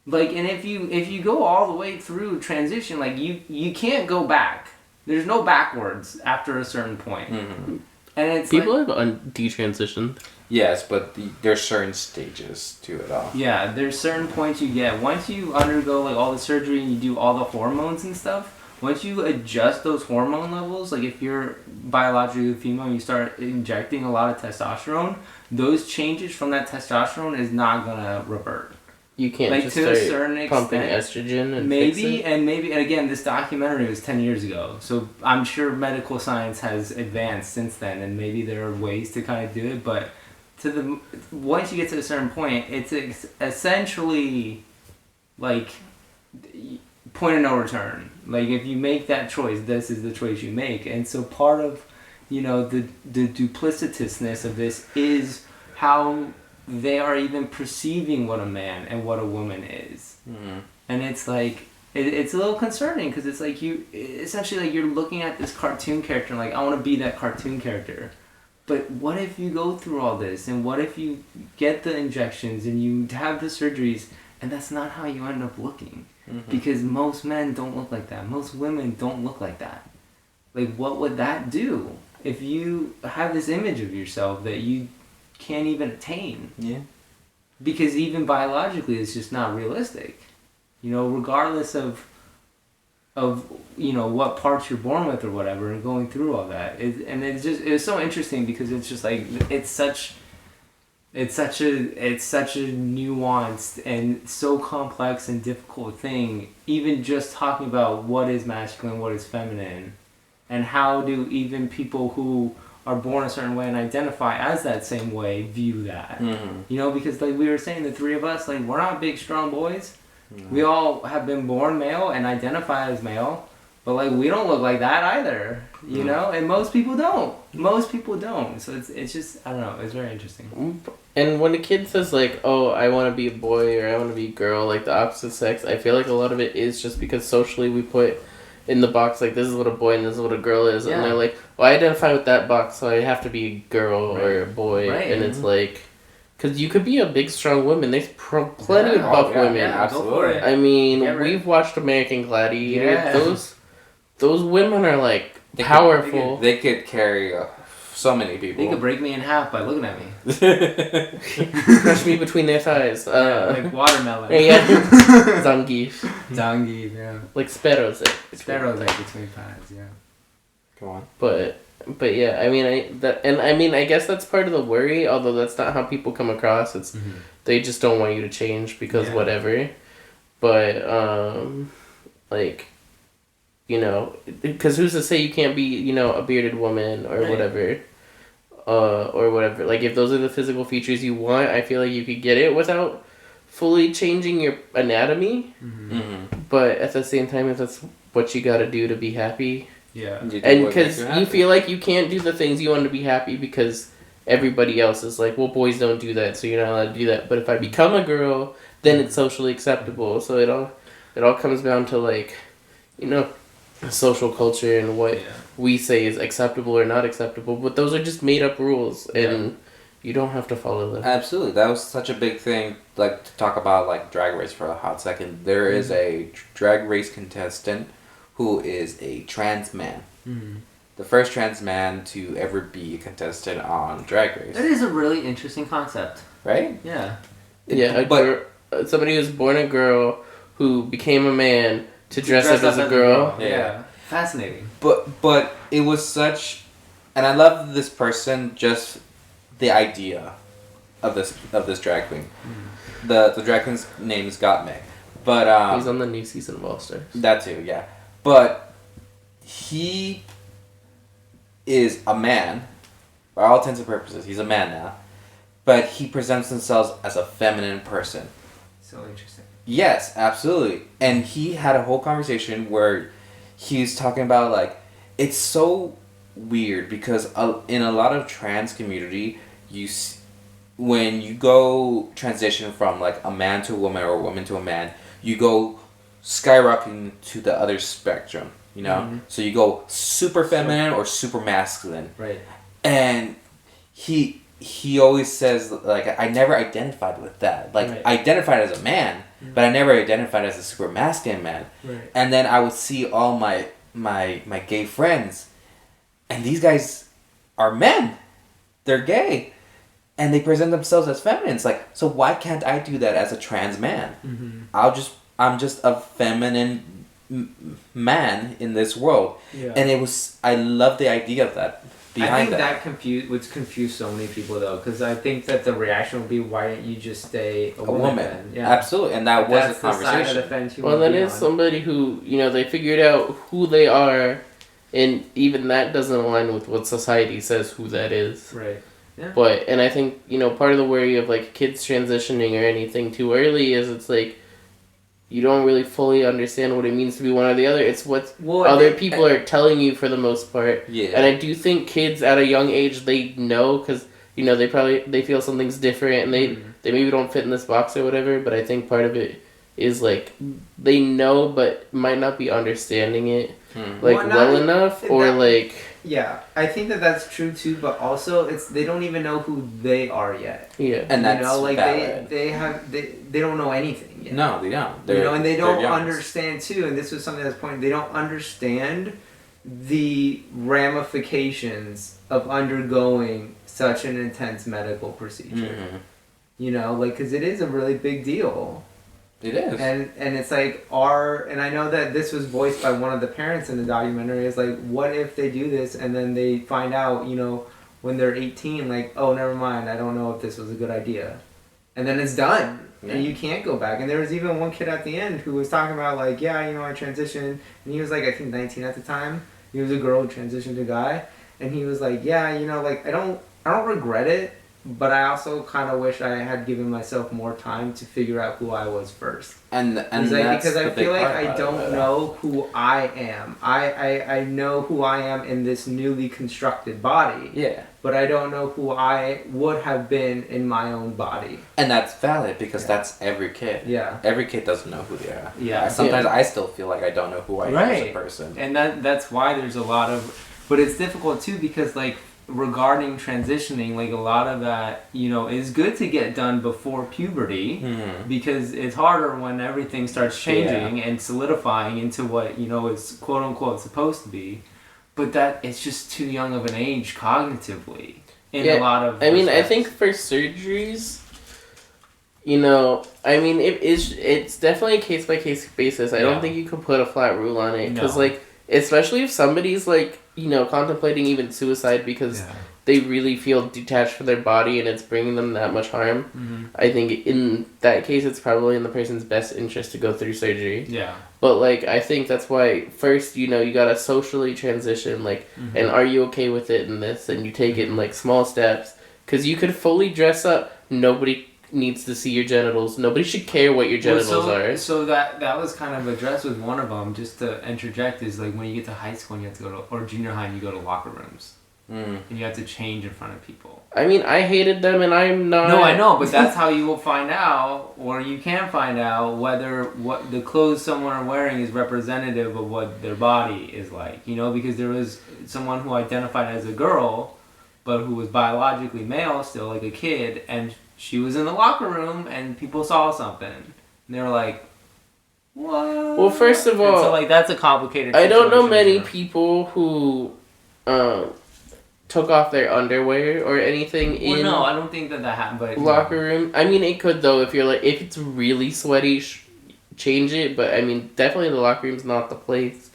Like, and if you go all the way through transition, like, you can't go back. There's no backwards after a certain point. And it's people have detransitioned. Yes, but there's certain stages to it all. Yeah, there's certain points you get. Once you undergo like all the surgery and you do all the hormones and stuff, once you adjust those hormone levels, like if you're biologically female and you start injecting a lot of testosterone, those changes from that testosterone is not gonna revert. You can't like, just to a start certain pumping extent, estrogen and maybe, fix it? and again, this documentary was 10 years ago, so I'm sure medical science has advanced since then, and maybe there are ways to kind of do it, but once you get to a certain point, it's essentially like point of no return. Like if you make that choice, this is the choice you make. And so part of, you know, the duplicitousness of this is how they are even perceiving what a man and what a woman is. And it's like it's a little concerning, because it's like you essentially, like, you're looking at this cartoon character and like, I want to be that cartoon character. But what if you go through all this, and what if you get the injections and you have the surgeries, and that's not how you end up looking? Because most men don't look like that. Most women don't look like that. Like, what would that do if you have this image of yourself that you can't even attain? Yeah. Because even biologically, it's just not realistic. You know, regardless of what parts you're born with or whatever, and going through all that. It's so interesting because it's just like it's such a nuanced and so complex and difficult thing. Even just talking about what is masculine, what is feminine, and how do even people who are born a certain way and identify as that same way view that. Because like we were saying, the three of us, like, we're not big strong boys. We all have been born male and identify as male, but like we don't look like that either, and most people don't. So it's just, I don't know, it's very interesting. And when a kid says like, oh, I want to be a boy or I want to be a girl, like the opposite sex, I feel like a lot of it is just because socially we put in the box like this is what a boy and this is what a girl is, and they're like, well, I identify with that box, so I have to be a girl or a boy, and it's like, because you could be a big strong woman. There's plenty of buff women. Yeah, absolutely. I mean, we've watched American Gladiator. Yeah. Those women are like powerful. They could carry so many people. They could break me in half by looking at me. Crush me between their thighs. Like watermelon. Yeah. Zangief. Yeah. Like sparrows. Sparrows like between thighs, yeah. Go on. But yeah, I mean, I guess that's part of the worry, although that's not how people come across. It's they just don't want you to change because whatever. But like, because who's to say you can't be, a bearded woman or whatever. Or whatever. Like, if those are the physical features you want, I feel like you could get it without fully changing your anatomy. But at the same time, if that's what you gotta do to be happy. Yeah. And because you feel like you can't do the things you want to be happy because everybody else is like, well, boys don't do that, so you're not allowed to do that. But if I become a girl, then it's socially acceptable. So it all comes down to, like, social culture and what we say is acceptable or not acceptable, but those are just made up rules and you don't have to follow them. Absolutely. That was such a big thing, like, to talk about, like, Drag Race for a hot second. There is a Drag Race contestant who is a trans man. The first trans man to ever be a contestant on Drag Race. That is a really interesting concept. Right? Yeah. Somebody who's born a girl who became a man to dress up as a girl. Yeah. Fascinating. But it was such, and I love this person, just the idea of this drag queen. The drag queen's name is Gottmik. But he's on the new season of All Stars. That too, yeah. But he is a man, by all intents and purposes. He's a man now, but he presents himself as a feminine person. So interesting. Yes, absolutely. And he had a whole conversation where he's talking about, like, it's so weird because in a lot of trans community, when you go transition from, like, a man to a woman or a woman to a man, you go skyrocketing to the other spectrum, So you go super feminine or super masculine. Right. And he always says, like, I never identified with that. Like, I identified as a man, but I never identified as a super masculine man. Right. And then I would see all my gay friends, and these guys are men. They're gay. And they present themselves as feminine. It's like, so why can't I do that as a trans man? I'm just a feminine man in this world. Yeah. And I love the idea of that. I think that would confuse so many people, though, because I think that the reaction would be, why don't you just stay a woman? Then? Yeah, absolutely, and that was a conversation. Side of the fence well, that is somebody who, they figured out who they are, and even that doesn't align with what society says who that is. Right. Yeah. And I think, part of the worry of, like, kids transitioning or anything too early is it's like, you don't really fully understand what it means to be one or the other. It's what other people are telling you for the most part. Yeah. And I do think kids at a young age, they know because, they feel something's different and they maybe don't fit in this box or whatever. But I think part of it is, like, they know but might not be understanding it, well enough or, like... Yeah, I think that's true too, but also they don't even know who they are yet. Yeah. And that's valid. They don't know anything yet. No, they don't. And they don't understand too, and this was something that's pointed, they don't understand the ramifications of undergoing such an intense medical procedure. Because it is a really big deal. It is. And it's like and I know that this was voiced by one of the parents in the documentary, is like, what if they do this and then they find out, when they're 18, like, oh, never mind, I don't know if this was a good idea. And then it's done. Yeah. And you can't go back. And there was even one kid at the end who was talking about, like, yeah, I transitioned. And he was, like, I think 19 at the time. He was a girl who transitioned to a guy. And he was like, yeah, like, I don't regret it. But I also kind of wish I had given myself more time to figure out who I was first. And because I feel like I don't know who I am. I know who I am in this newly constructed body. Yeah. But I don't know who I would have been in my own body. And that's valid because that's every kid. Yeah. Every kid doesn't know who they are. Yeah. Sometimes I still feel like I don't know who I am as a person. And that's why there's a lot of... But it's difficult too because, like, regarding transitioning, like, a lot of that, is good to get done before puberty because it's harder when everything starts changing and solidifying into what, is quote unquote supposed to be. But that it's just too young of an age cognitively in a lot of respects. I think for surgeries, it's definitely a case by case basis. I don't think you can put a flat rule on it because, like, especially if somebody's like, contemplating even suicide because they really feel detached from their body and it's bringing them that much harm. Mm-hmm. I think in that case, it's probably in the person's best interest to go through surgery. Yeah. But, like, I think that's why first, you gotta socially transition, like, and are you okay with it in this? And you take it in, like, small steps. Because you could fully dress up. Nobody needs to see your genitals. Nobody should care what your genitals are. So that was kind of addressed with one of them, just to interject, is, like, when you get to high school and you have to go to, or junior high and you go to locker rooms. And you have to change in front of people. I mean, I hated them and I'm not... No, I know, but that's how you will find out, or you can find out, whether what the clothes someone are wearing is representative of what their body is like. Because there was someone who identified as a girl, but who was biologically male still, like a kid, and she was in the locker room and people saw something. And they were like, what? Well, first of all... And so, like, that's a complicated situation. I don't know many people who... took off their underwear or anything in... no, I don't think that happened, but... Locker room. I mean, it could, though, if you're, like... If it's really sweaty, change it, but, I mean, definitely the locker room's not the place.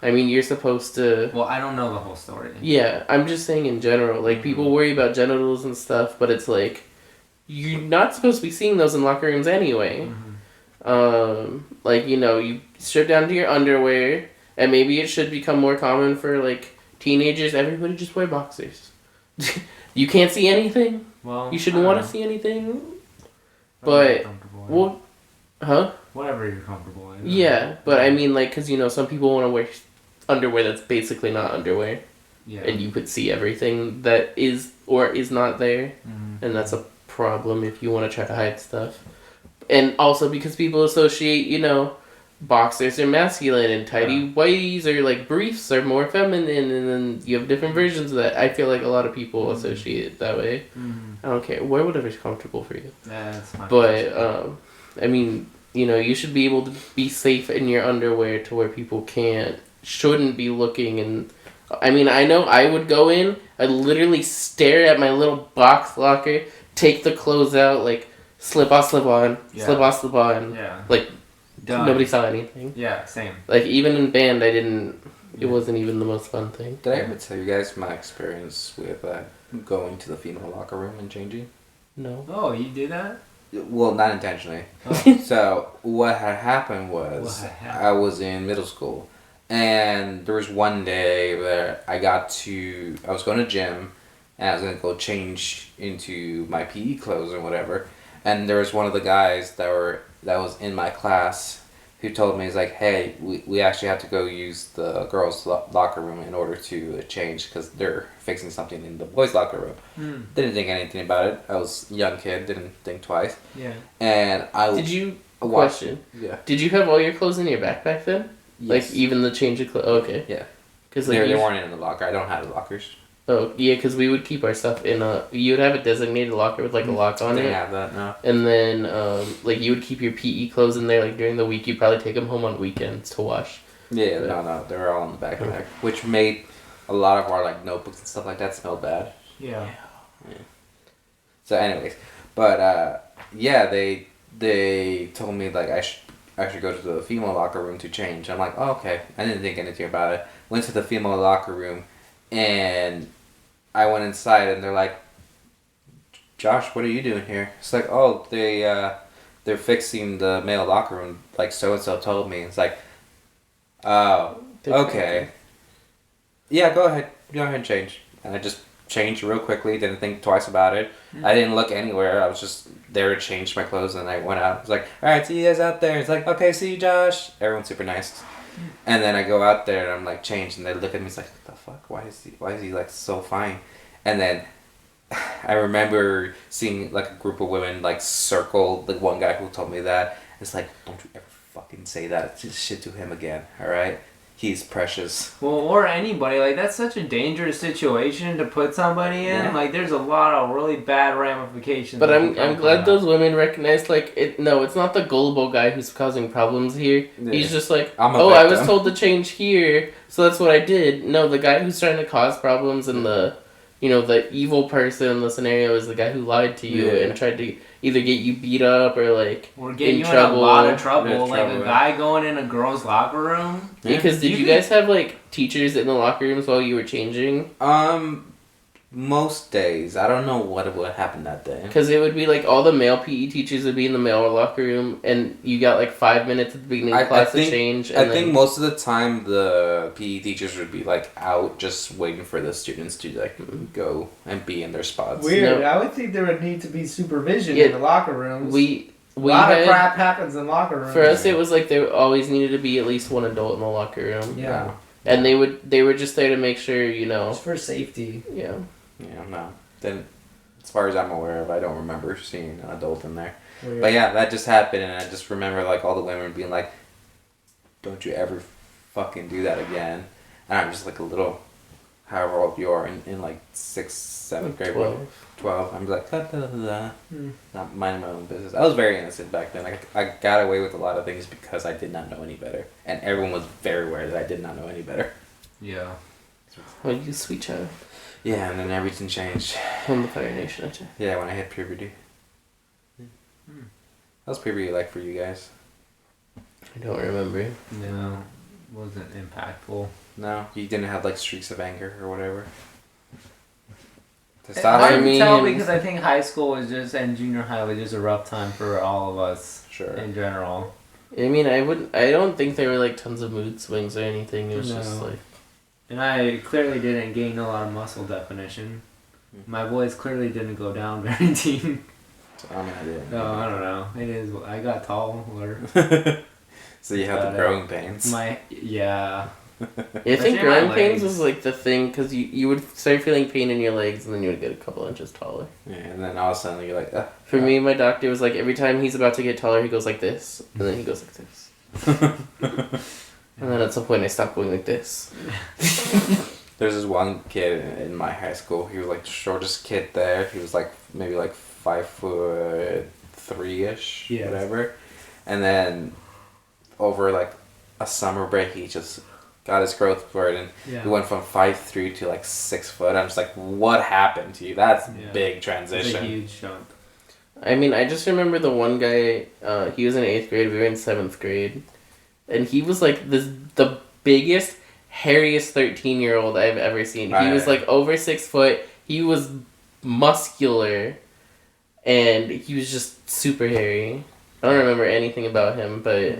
I mean, you're supposed to... Well, I don't know the whole story. Yeah, I'm just saying in general. Like, people worry about genitals and stuff, but it's, like... You're not supposed to be seeing those in locker rooms anyway. Like, you strip down to your underwear, and maybe it should become more common for, like... Teenagers, everybody just wear boxers. You can't see anything. Well, you shouldn't want to see anything. But, whatever you're comfortable in. Yeah, but I mean, like, because, some people want to wear underwear that's basically not underwear. Yeah. And you could see everything that is or is not there. Mm-hmm. And that's a problem if you want to try to hide stuff. And also because people associate, boxers are masculine and tidy whities or like briefs are more feminine, and then you have different versions of that. I feel like a lot of people associate it that way. I don't care. Wear whatever's comfortable for you. That's fine. But I mean, you should be able to be safe in your underwear to where people shouldn't be looking. And I mean, I know I would go in, I'd literally stare at my little box locker, take the clothes out, like slip off, slip on, slip off, slip on. Yeah. Like. Done. Nobody saw anything. Yeah, same. Like, even in band, it wasn't even the most fun thing. Did I ever tell you guys my experience with going to the female locker room and changing? No. Oh, you did that? Well, not intentionally. Oh. So, what had happened was, I was in middle school, and there was one day where I was going to gym, and I was going to go change into my PE clothes and whatever, and there was one of the guys that was in my class who told me, he's like, hey, we actually have to go use the girls' locker room in order to change because they're fixing something in the boys' locker room. Didn't think anything about it. I was a young kid, didn't think twice. Yeah. And question. Yeah. Did you have all your clothes in your backpack then? Yes. Like, even the change of clothes? Okay. Yeah. Because they weren't in the locker. I don't have the lockers. Oh, yeah, because we would keep our stuff in you would have a designated locker with, like, a lock on it. Didn't have that, no. And then, like, you would keep your PE clothes in there, like, during the week. You'd probably take them home on weekends to wash. Yeah, no, they were all in the backpack. Okay. Which made a lot of our, like, notebooks and stuff like that smell bad. Yeah. So, anyways. But, they they told me like I should go to the female locker room to change. I'm like, oh, okay. I didn't think anything about it. Went to the female locker room, and I went inside, and they're like, Josh, what are you doing here? It's like, oh, they're fixing the male locker room, like so and so told me. It's like, oh, okay. Yeah, go ahead and change. And I just changed real quickly, didn't think twice about it. I didn't look anywhere. I was just there to change my clothes, and I went out. I was like, alright, see you guys out there. It's like, okay, see you, Josh. Everyone's super nice. And then I go out there, and I'm like, changed, and they look at me, it's like, what the fuck? Why is he like so fine? And then I remember seeing like a group of women like circle the one guy who told me that. It's like, don't you ever fucking say that shit to him again, alright? He's precious. Well, or anybody. Like, that's such a dangerous situation to put somebody in. Yeah. Like, there's a lot of really bad ramifications. But I'm glad those women recognize, like, no, it's not the gullible guy who's causing problems here. Yeah. He's just like, I was told to change here, so that's what I did. No, the guy who's trying to cause problems and the evil person in the scenario is the guy who lied to you and tried to either get you beat up or get you in a lot of trouble. Like a guy going in a girl's locker room. Yeah, because did you guys have teachers in the locker rooms while you were changing? Most days. I don't know what happened that day. Because it would be all the male PE teachers would be in the male locker room, and you got 5 minutes at the beginning of class to change. I think most of the time the PE teachers would be out just waiting for the students to go and be in their spots. Weird. No. I would think there would need to be supervision in the locker rooms. A lot of crap happens in locker rooms. For us, it was there always needed to be at least one adult in the locker room. Yeah. And they were just there to make sure, Just for safety. Yeah. Yeah, no. Then, as far as I'm aware of, I don't remember seeing an adult in there. Weird. But yeah, that just happened, and I just remember all the women being like, "Don't you ever fucking do that again." And I'm just a little, however old you are in 6th, 7th grade, 12. I'm like, not minding my own business. I was very innocent back then. I got away with a lot of things because I did not know any better, and everyone was very aware that I did not know any better. Yeah. Well, you sweet child. Yeah, and then everything changed. From the Fire Nation, actually. Yeah, when I hit puberty. How's puberty like for you guys? I don't remember. No, wasn't impactful. No? You didn't have streaks of anger or whatever? It's hard to tell because I think high school and junior high was just a rough time for all of us. Sure. In general. I mean, I don't think there were tons of mood swings or anything. It was just And I clearly didn't gain a lot of muscle definition. My voice clearly didn't go down very deep. I mean, I didn't. No, I don't know. It is. I got taller. So you had the growing pains. Yeah, I think growing pains was the thing because you would start feeling pain in your legs and then you would get a couple inches taller. Yeah, and then all of a sudden you're like, ah. For me, my doctor was every time he's about to get taller, he goes like this, and then he goes like this. And then at some point I stopped going like this. There's this one kid in my high school. He was the shortest kid there. He was maybe 5'3" whatever. And then over a summer break, he just got his growth spurt, and he went from 5'3" to 6 foot. I'm just what happened to you? That's big transition. It's a huge jump. I mean, I just remember the one guy. He was in 8th grade. We were in 7th grade. And he was the biggest, hairiest 13-year-old I've ever seen. He was over 6 foot. He was muscular, and he was just super hairy. I don't remember anything about him, but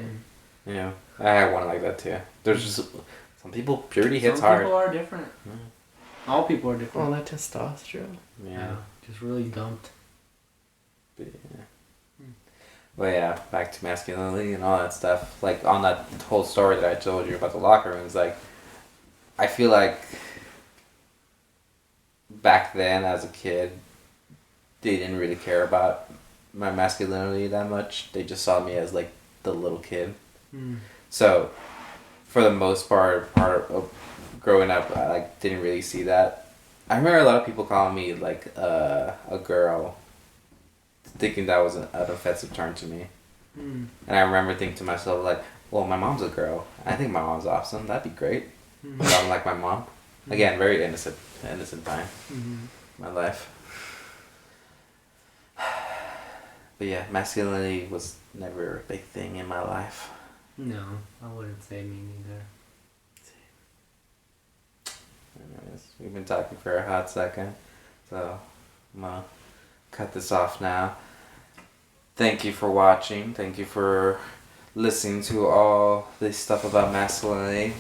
yeah, I had one like that too. There's just some people puberty hits hard. Some people are different. All people are different. All that testosterone. Yeah, just really dumped. But yeah. But yeah, back to masculinity and all that stuff. On that whole story that I told you about the locker rooms, I feel back then as a kid, they didn't really care about my masculinity that much. They just saw me as the little kid. So, for the most part of growing up, I didn't really see that. I remember a lot of people calling me a girl, thinking that was an offensive term to me. And I remember thinking to myself, well, my mom's a girl. I think my mom's awesome. That'd be great. But I'm like my mom. Again, very innocent time. My life. But yeah, masculinity was never a big thing in my life. No, I wouldn't say me neither. Anyways, we've been talking for a hot second, so I'm gonna cut this off now. Thank you for watching. Thank you for listening to all this stuff about masculinity.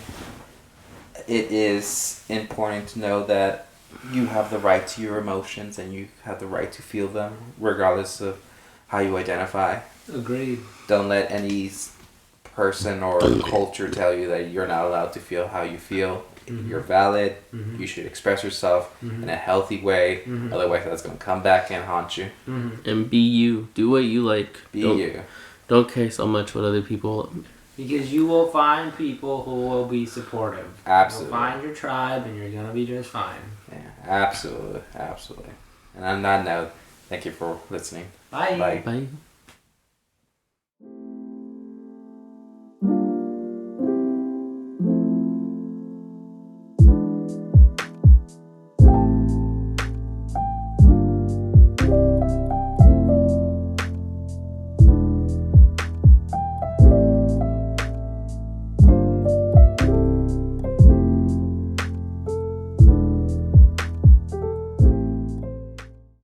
It is important to know that you have the right to your emotions and you have the right to feel them, regardless of how you identify. Agreed. Don't let any person or culture tell you that you're not allowed to feel how you feel. Mm-hmm. You're valid. Mm-hmm. You should express yourself in a healthy way. Mm-hmm. Otherwise, that's going to come back and haunt you. Mm-hmm. And be you. Do what you like. Be don't, you. Don't care so much what other people. Because you will find people who will be supportive. Absolutely. You'll find your tribe and you're going to be just fine. Yeah, absolutely. Absolutely. And on that note, thank you for listening. Bye. Bye. Bye.